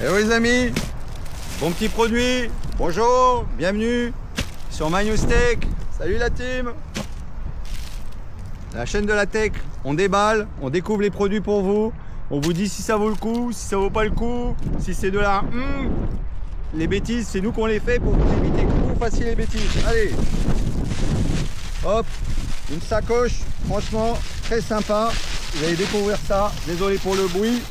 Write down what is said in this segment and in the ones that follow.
Et oui les amis, bon petit produit, bonjour, bienvenue sur MyNewsTech. Salut la team. La chaîne de la tech, on déballe, on découvre les produits pour vous. On vous dit si ça vaut le coup, si ça vaut pas le coup, si c'est de la les bêtises, c'est nous qu'on les fait pour vous éviter que vous fassiez les bêtises. Allez, hop, une sacoche, franchement très sympa. Vous allez découvrir ça, désolé pour le bruit.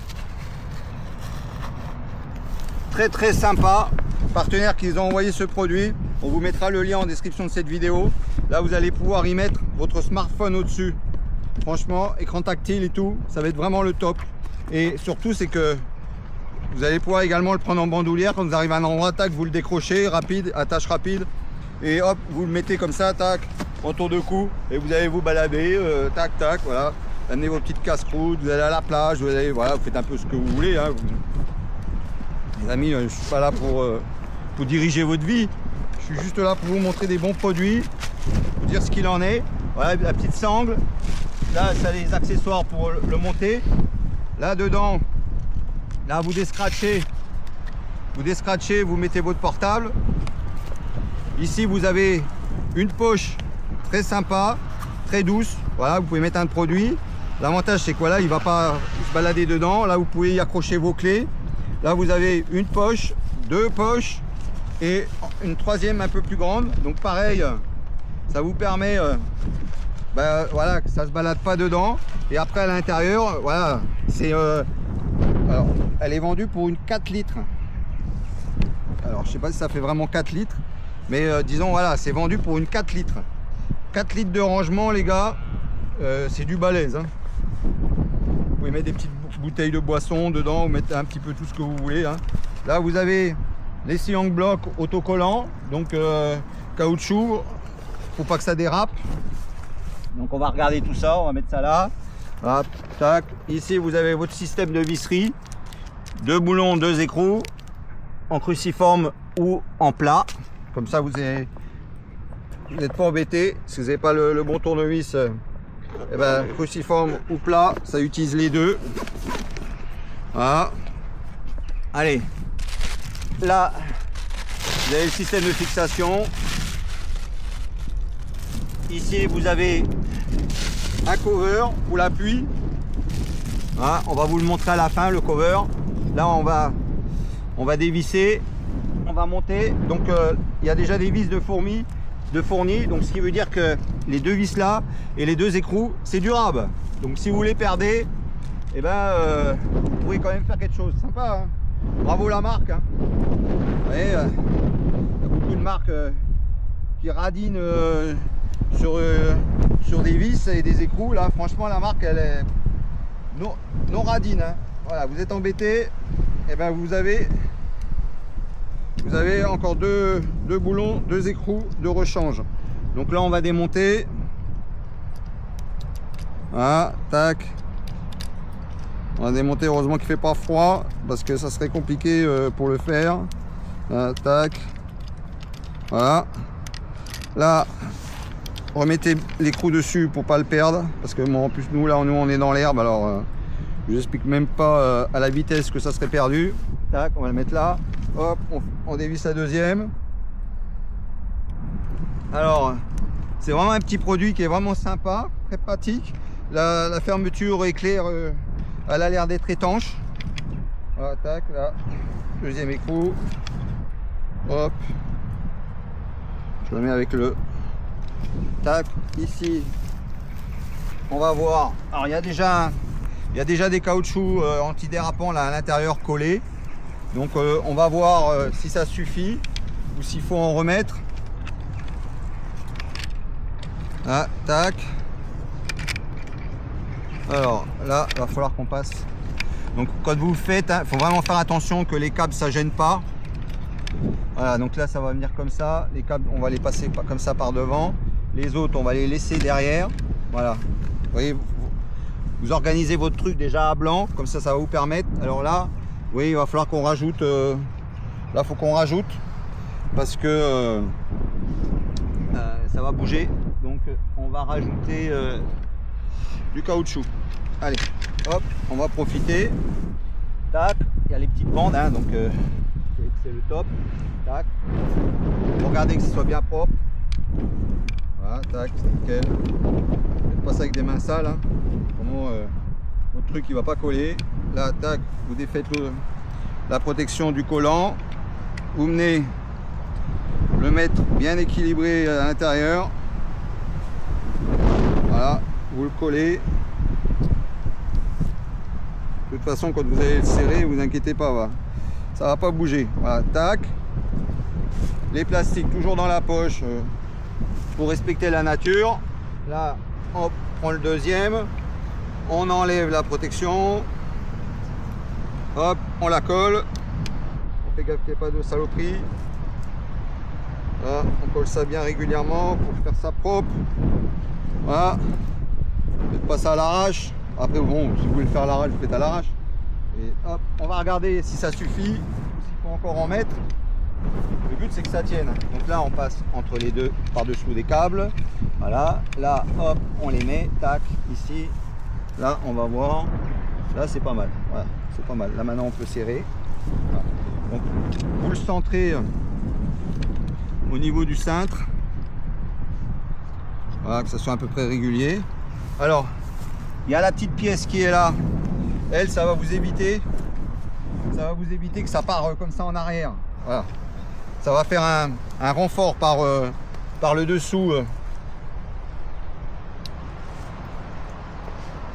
Très sympa, partenaires qui nous ont envoyé ce produit. On vous mettra le lien en description de cette vidéo. Là vous allez pouvoir y mettre votre smartphone au dessus. Franchement, écran tactile et tout, ça va être vraiment le top. Et surtout c'est que vous allez pouvoir également le prendre en bandoulière quand vous arrivez à un endroit, tac, vous le décrochez, rapide, attache rapide. Et hop, vous le mettez comme ça, tac, en tour de cou. Et vous allez vous balader, tac, tac, voilà. Amenez vos petites casse-croûtes, vous allez à la plage, vous allez, voilà, vous faites un peu ce que vous voulez. Hein. Les amis, je ne suis pas là pour diriger votre vie. Je suis juste là pour vous montrer des bons produits, vous dire ce qu'il en est. Voilà la petite sangle. Là, ça a les accessoires pour le monter. Là dedans, là vous descratchez, vous mettez votre portable. Ici vous avez une poche très sympa, très douce. Voilà, vous pouvez mettre un produit. L'avantage c'est que voilà, il ne va pas se balader dedans. Là vous pouvez y accrocher vos clés. Là vous avez une poche, deux poches et une troisième un peu plus grande. Donc pareil, ça vous permet voilà, que ça se balade pas dedans. Et après à l'intérieur, voilà, c'est alors elle est vendue pour une 4 litres. Alors je sais pas si ça fait vraiment 4 litres, mais disons voilà, c'est vendu pour une 4 litres. 4 litres de rangement les gars, c'est du balèze hein. Vous pouvez mettre des petites bouteilles de boisson dedans, vous mettez un petit peu tout ce que vous voulez hein. Là vous avez les Siang blocs autocollants, donc caoutchouc, faut pas que ça dérape. Donc on va regarder tout ça, on va mettre ça là. Hop, tac. Ici vous avez votre système de visserie, 2 boulons, 2 écrous, en cruciforme ou en plat. Comme ça vous n'êtes pas embêté. Si vous n'avez pas le bon tournevis, eh ben, cruciforme ou plat, ça utilise les deux. Voilà. Allez, là vous avez le système de fixation. Ici vous avez un cover pour l'appui. Voilà, on va vous le montrer à la fin, le cover. Là on va dévisser, on va monter. Donc il y a déjà des vis de fournis, donc ce qui veut dire que les deux vis là et les deux écrous c'est durable. Donc si vous les perdez, eh ben vous pourrez quand même faire quelque chose. Sympa hein. Bravo la marque hein. Vous voyez, il y a beaucoup de marques qui radinent sur des vis et des écrous. Là franchement la marque elle est non radine hein. Voilà, vous êtes embêté, et ben vous avez encore deux boulons, 2 écrous de rechange. Donc là on va démonter. Voilà, tac, on va démonter. Heureusement qu'il fait pas froid parce que ça serait compliqué pour le faire. Tac, voilà. Là remettez l'écrou dessus pour pas le perdre parce que bon, en plus nous on est dans l'herbe, alors je vous explique même pas à la vitesse que ça serait perdu. Tac, on va le mettre là. Hop, on dévisse la deuxième. Alors c'est vraiment un petit produit qui est vraiment sympa, très pratique. La fermeture éclair, elle a l'air d'être étanche. Voilà, tac, là deuxième écrou. Hop, je le mets avec le tac. Ici on va voir, alors il y a déjà des caoutchoucs antidérapants là à l'intérieur collés. Donc on va voir si ça suffit ou s'il faut en remettre. Ah, tac. Alors là il va falloir qu'on passe. Donc quand vous le faites, il faut vraiment faire attention que les câbles ça gêne pas. Voilà, donc là ça va venir comme ça. Les câbles on va les passer comme ça par devant. Les autres on va les laisser derrière. Voilà, vous voyez, vous organisez votre truc déjà à blanc, comme ça ça va vous permettre. Alors là oui, il va falloir qu'on rajoute, là faut qu'on rajoute parce que ça va bouger. Donc on va rajouter du caoutchouc. Allez, hop, on va profiter. Tac, il y a les petites bandes, hein, donc c'est le top. Tac. Pour regarder que ce soit bien propre. Voilà, tac, c'est nickel. Faites pas ça avec des mains sales. Hein. Comment votre truc il va pas coller. Là, tac, vous défaites la protection du collant. Vous venez le mettre bien équilibré à l'intérieur. Voilà, vous le collez. De toute façon, quand vous allez le serrer, vous inquiétez pas, va. Ça va pas bouger. Voilà, tac. Les plastiques toujours dans la poche pour respecter la nature. Là, hop, on prend le deuxième. On enlève la protection. Hop, on la colle. On fait gaffe qu'il n'y ait pas de saloperie. Voilà, on colle ça bien régulièrement pour faire ça propre. Voilà. Faites pas ça à l'arrache. Après, bon, si vous voulez le faire à l'arrache, vous faites à l'arrache. Et hop, on va regarder si ça suffit, s'il faut encore en mettre. Le but, c'est que ça tienne. Donc là, on passe entre les deux, par-dessous des câbles. Voilà. Là, hop, on les met. Tac, ici. Là, on va voir. Là, c'est pas mal. Voilà, c'est pas mal. Là, maintenant, on peut serrer. Voilà. Donc, vous le centrez au niveau du cintre. Voilà, que ça soit à peu près régulier. Alors, il y a la petite pièce qui est là. Elle, ça va vous éviter. Ça va vous éviter que ça part comme ça en arrière. Voilà. Ça va faire un renfort par le dessous.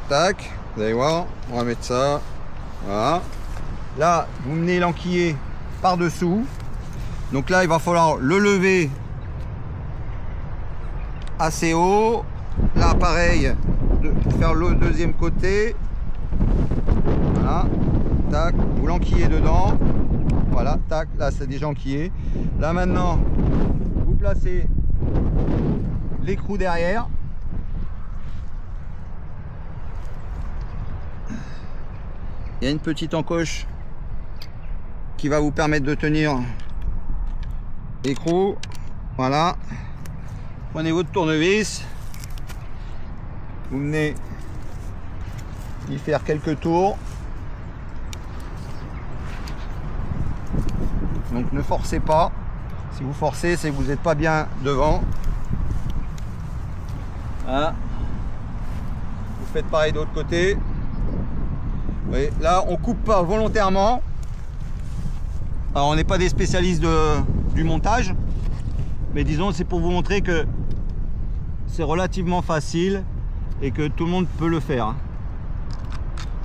Tac. Vous allez voir. On va mettre ça. Voilà. Là, vous menez l'enquiller par dessous. Donc là, il va falloir le lever assez haut. Là, pareil, pour faire le deuxième côté. Voilà. Tac. Vous l'enquillez dedans. Voilà. Tac. Là, c'est déjà enquillé. Là, maintenant, vous placez l'écrou derrière. Il y a une petite encoche qui va vous permettre de tenir l'écrou. Voilà. Prenez votre tournevis. Vous venez y faire quelques tours. Donc ne forcez pas. Si vous forcez, c'est que vous n'êtes pas bien devant. Voilà. Vous faites pareil de l'autre côté. Oui, là, on coupe pas volontairement. Alors, on n'est pas des spécialistes du montage, mais disons, c'est pour vous montrer que c'est relativement facile et que tout le monde peut le faire.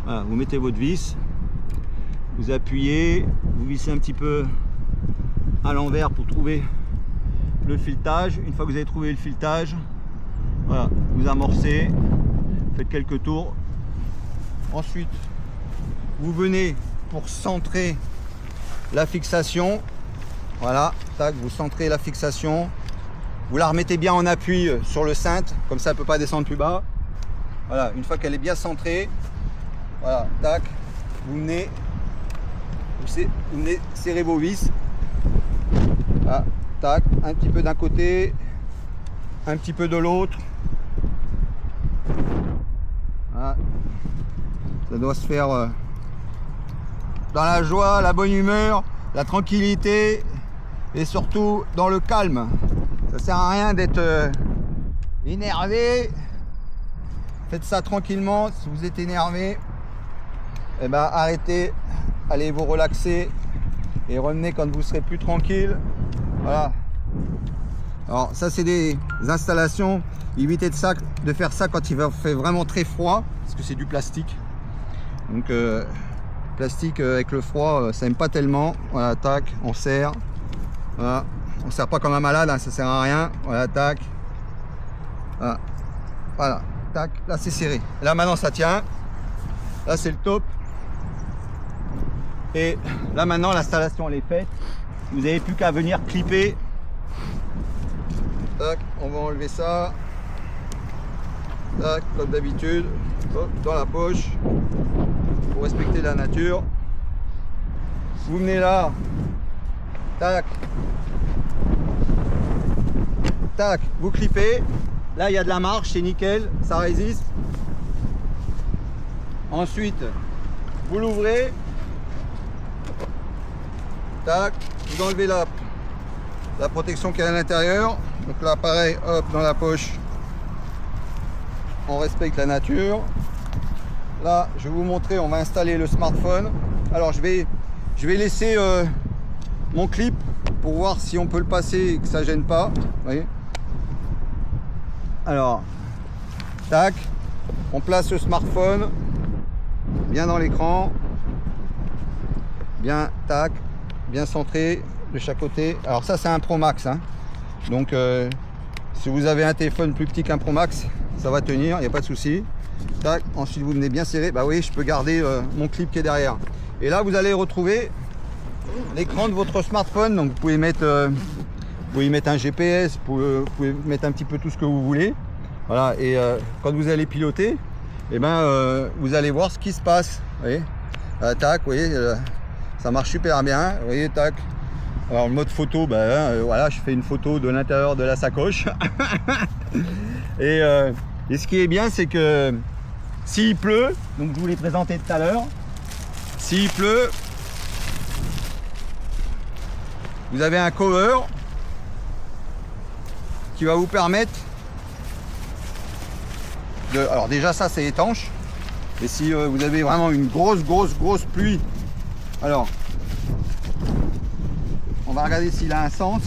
Voilà, vous mettez votre vis, vous appuyez, vous vissez un petit peu à l'envers pour trouver le filetage. Une fois que vous avez trouvé le filetage, voilà, vous amorcez, faites quelques tours. Ensuite, vous venez pour centrer la fixation. Voilà, tac, vous centrez la fixation. Vous la remettez bien en appui sur le cintre, comme ça elle ne peut pas descendre plus bas. Voilà, une fois qu'elle est bien centrée, voilà, tac, vous venez serrer vos vis. Voilà, tac, un petit peu d'un côté, un petit peu de l'autre. Voilà. Ça doit se faire dans la joie, la bonne humeur, la tranquillité et surtout dans le calme. Ça sert à rien d'être énervé. Faites ça tranquillement. Si vous êtes énervé, eh ben, arrêtez, allez vous relaxer et revenez quand vous serez plus tranquille. Voilà. Alors ça, c'est des installations. Évitez de faire ça quand il fait vraiment très froid, parce que c'est du plastique. Donc plastique avec le froid, ça aime pas tellement. Voilà, tac, on serre. Voilà, on serre pas comme un malade, hein, ça sert à rien. Voilà, tac. Voilà, voilà, tac. Là, c'est serré. Là, maintenant, ça tient. Là, c'est le top. Et là, maintenant, l'installation elle est faite. Vous n'avez plus qu'à venir clipper. Tac, on va enlever ça. Tac, comme d'habitude, dans la poche. Pour respecter la nature. Vous venez là, tac, tac, vous clippez. Là, il y a de la marche, c'est nickel, ça résiste. Ensuite, vous l'ouvrez, tac, vous enlevez la protection qui est à l'intérieur. Donc là pareil, hop, dans la poche, on respecte la nature. Là je vais vous montrer, on va installer le smartphone. Alors je vais laisser mon clip pour voir si on peut le passer et que ça gêne pas. Vous voyez, alors tac, on place le smartphone bien dans l'écran, bien tac, bien centré de chaque côté. Alors ça c'est un Pro Max, hein. Donc si vous avez un téléphone plus petit qu'un Pro Max, ça va tenir, il n'y a pas de souci. Tac, ensuite vous venez bien serrer. Bah oui, je peux garder mon clip qui est derrière. Et là vous allez retrouver l'écran de votre smartphone. Donc vous pouvez mettre un GPS, vous pouvez mettre un petit peu tout ce que vous voulez. Voilà, et quand vous allez piloter, et vous allez voir ce qui se passe. Vous voyez, tac, vous voyez, ça marche super bien. Vous voyez, tac. Alors le mode photo, voilà, je fais une photo de l'intérieur de la sacoche. et ce qui est bien, c'est que s'il pleut, donc je vous l'ai présenté tout à l'heure, s'il pleut, vous avez un cover qui va vous permettre de... Alors déjà ça c'est étanche, et si vous avez vraiment une grosse pluie, alors on va regarder s'il a un sens.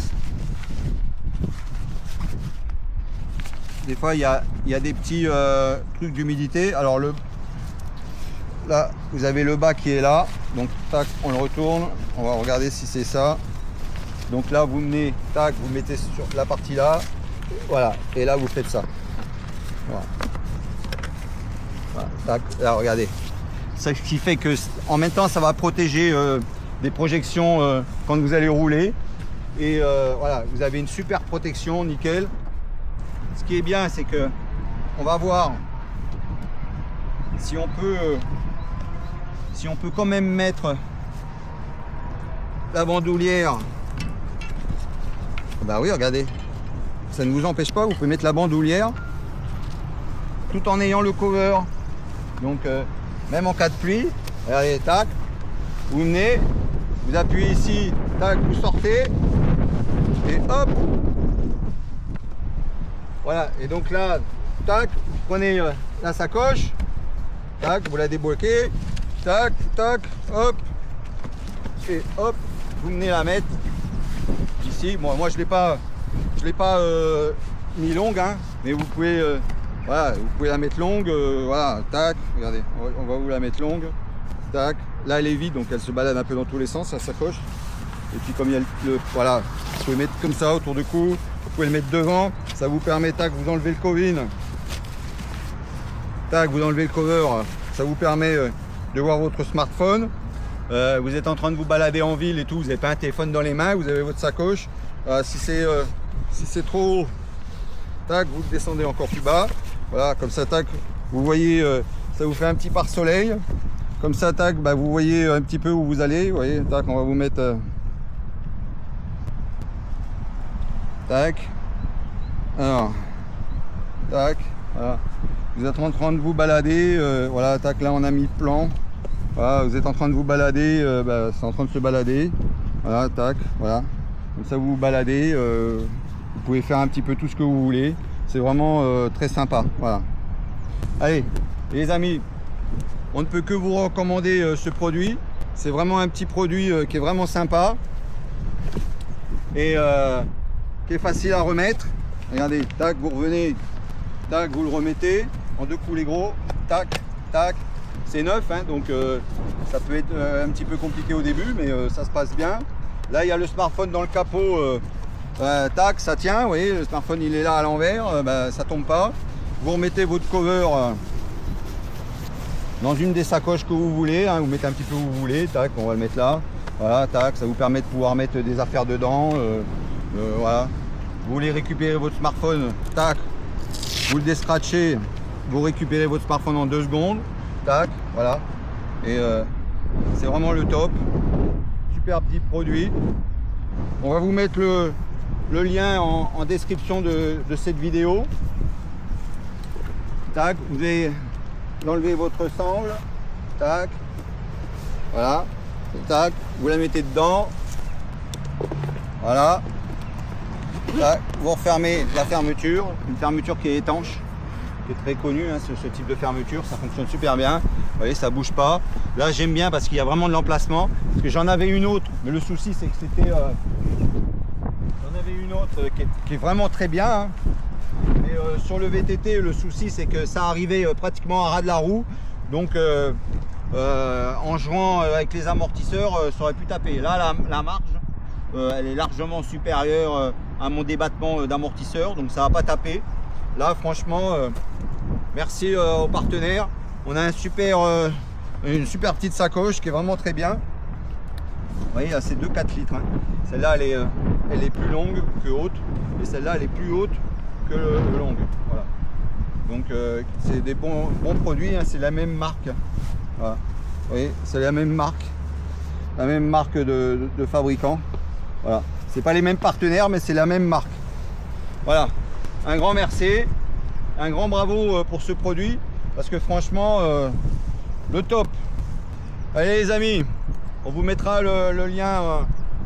Des fois il y a des petits trucs d'humidité. Alors là vous avez le bas qui est là, donc tac, on le retourne, on va regarder si c'est ça. Donc là vous venez, tac, vous mettez sur la partie là, voilà, et là vous faites ça. Voilà. Voilà, tac, là regardez. Ce qui fait que en même temps ça va protéger des projections quand vous allez rouler. Et voilà, vous avez une super protection, nickel. Ce qui est bien, c'est que on va voir si on peut quand même mettre la bandoulière. Bah oui, regardez, ça ne vous empêche pas, vous pouvez mettre la bandoulière tout en ayant le cover. Donc même en cas de pluie, regardez, tac, vous venez, vous appuyez ici, tac, vous sortez et hop, voilà. Et donc là, tac, vous prenez la sacoche, tac, vous la débloquez, tac, tac, hop, et hop, vous venez la mettre ici. Bon, moi je l'ai pas mis longue, hein, mais vous pouvez voilà, vous pouvez la mettre longue, voilà, tac, regardez, on va vous la mettre longue, tac. Là elle est vide, donc elle se balade un peu dans tous les sens, la sacoche. Et puis comme il y a voilà, vous pouvez mettre comme ça autour du cou, vous pouvez le mettre devant, ça vous permet, tac, vous enlevez le covin, tac, vous enlevez le cover, ça vous permet de voir votre smartphone. Vous êtes en train de vous balader en ville et tout, vous n'avez pas un téléphone dans les mains, vous avez votre sacoche. Si c'est trop haut, tac, vous le descendez encore plus bas. Voilà, comme ça, tac, vous voyez, ça vous fait un petit pare-soleil. Comme ça, tac, vous voyez un petit peu où vous allez. Vous voyez, tac, on va vous mettre... tac. Alors, tac, voilà. Vous êtes en train de vous balader, voilà, tac, là on a mis le plan. Voilà, vous êtes en train de vous balader, c'est en train de se balader. Voilà, tac, voilà. Comme ça vous vous baladez, vous pouvez faire un petit peu tout ce que vous voulez. C'est vraiment très sympa, voilà. Allez, les amis, on ne peut que vous recommander ce produit. C'est vraiment un petit produit qui est vraiment sympa. Et qui est facile à remettre. Regardez, tac, vous revenez, tac, vous le remettez en deux coups les gros, tac, tac. C'est neuf, hein, donc ça peut être un petit peu compliqué au début, mais ça se passe bien. Là, il y a le smartphone dans le capot, tac, ça tient, vous voyez, le smartphone il est là à l'envers, ça tombe pas. Vous remettez votre cover dans une des sacoches que vous voulez, hein, vous mettez un petit peu où vous voulez, tac, on va le mettre là. Voilà, tac, ça vous permet de pouvoir mettre des affaires dedans. Voilà. Vous voulez récupérer votre smartphone, tac, vous le descratchez, vous récupérez votre smartphone en 2 secondes, tac, voilà. Et c'est vraiment le top. Super petit produit. On va vous mettre le lien en description de cette vidéo. Tac, vous allez enlever votre sangle, tac, voilà, tac, vous la mettez dedans, Voilà. Là, vous refermez la fermeture, une fermeture qui est étanche, qui est très connue, hein, ce type de fermeture, ça fonctionne super bien. Vous voyez, ça bouge pas. Là, j'aime bien parce qu'il y a vraiment de l'emplacement. Parce que j'en avais une autre, mais le souci c'est que c'était, j'en avais une autre qui est vraiment très bien. Hein. Mais sur le VTT, le souci c'est que ça arrivait pratiquement à ras de la roue. Donc, en jouant avec les amortisseurs, ça aurait pu taper. Là, la marge, elle est largement supérieure à mon débattement d'amortisseur, donc ça va pas taper. Là, franchement, merci aux partenaires. On a une super petite sacoche qui est vraiment très bien. Vous voyez, là, c'est 2,4 litres. Hein. Celle-là, elle est plus longue que haute, et celle-là, elle est plus haute que longue. Voilà. Donc, c'est des bons produits. Hein. C'est la même marque. Voilà. Vous voyez, c'est la même marque de fabricant. Voilà, c'est pas les mêmes partenaires, mais c'est la même marque. Voilà, un grand merci, un grand bravo pour ce produit, parce que franchement, le top. Allez les amis, on vous mettra le lien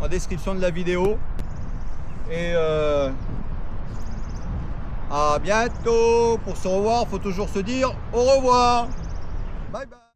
en description de la vidéo. Et à bientôt. Pour se revoir, il faut toujours se dire au revoir. Bye bye.